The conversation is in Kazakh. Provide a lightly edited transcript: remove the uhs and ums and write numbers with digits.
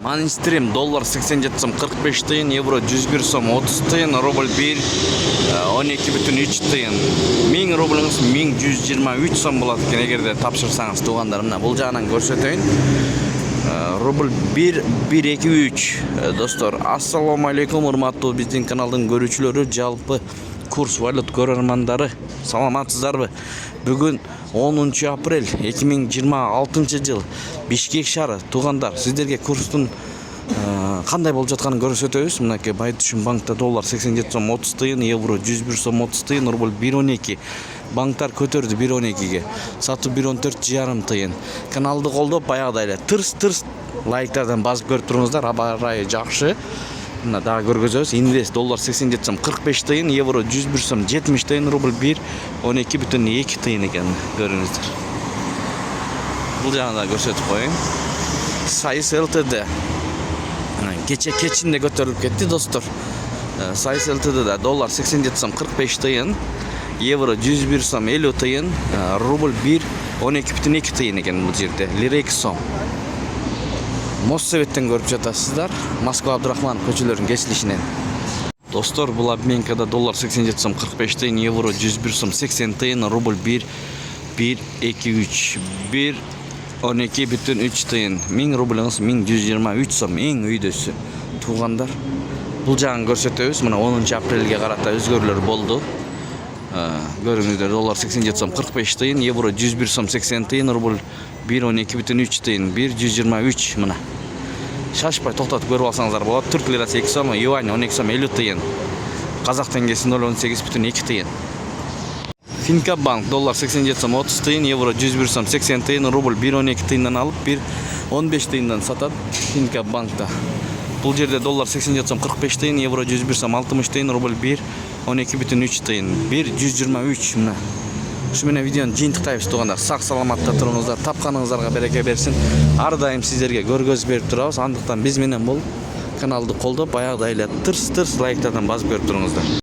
Анистрим доллар 87 сом 45 тыйын, евро 101 сом 30 тыйын, рубль 1 12,3 тыйын. 1000 рубльңыз 1123 сом болот экен эгерде тапшырсаңыз туугандар. Мына бул жагынан көрсөтөйүн. Рубль 1,123. Достор, ассаламу алейкум, урматтуу биздин каналдын көрүүчүлөрү, жалпы курс валют көрөрмандары, саламатсыздарбы? Бүгүн 10 апрель 2026 жыл Бишкек шаары. Туугандар, сиздерге курстун кандай болуп жатканын көрсөтөбүз. Мынакей Байтүшүн банкта доллар 87 сом 30 тыйын, евро 101 сом 30 тыйын, рубль 1,12. Банктар көтөрдү 1,12ге. Сатуу 1,14,5 тыйын. Каналды колдоп баягыдай эле тырс лайктардан басып көрүп туруңуздар. Аба ырайы жакшы. Мына дагы көргөзөбүз. Инвест доллар 87 сом 45 тыйын, евро 101 сом 70 тыйын, рубль 1,12,2 тыйын экен. Көрүңүздөр. Бул жагында көрсөтүп коеюн. Сайыс ЛТД. Кечинде көтөрүлүп кетти, достор. Сайыс ЛТД доллар 87 сом 45 тыйын, евро 101 сом 50 тыйын, рубль 1,12,2 тыйын экен бул жерде. Лира 2 сом. Моссоветтен көрүп жатасыздар. Москва Абдрахман көчөлөрүнүн кесилишинен. Достор, бул обменкада доллар 87 сом 45 тыйын, евро 101 сом 80 тыйын, рубль 1,2,3 1,12,3 тыйын. 1000 рубльңыз 1123 сом, эң үйдөсү. Туугандар, бул жагын көрсөтөбүз. Мына 10 апрелге карата өзгөрүүлөр болду. Көрүңүздөр, доллар 87 сом 45 тыйын, евро 101 сом 80 тыйын, рубль 1,12,3 тыйын, 1,123. Мына шашпай токтотуп көрүп алсаңыздар болот. Түрк лирасы 2 сом, юань 12 сом 50 тыйын, казак теңгеси 0,18,2 тыйын. Финка банк доллар 87 сом 30 тыйын, евро 101 сом 80 тыйын, рубль 1,12 тыйындан алып 1,15 тыйындан сатат Финка банкта. Бул жерде доллар 87 сом 45 тыйын, евро 101 сом 60 тыйын, рубль 1,12,3 тыйын, 1,123. Мына ушу менен видеону жыйынтыктайбыз туугандар. Сак саламатта туруңуздар, тапканыңыздарга береке берсин. Ар дайым сиздерге көргөзүп берип турабыз. Андыктан биз менен бул каналды колдоп, баягыдай эле тырс лайктардан басып көрүп туруңуздар.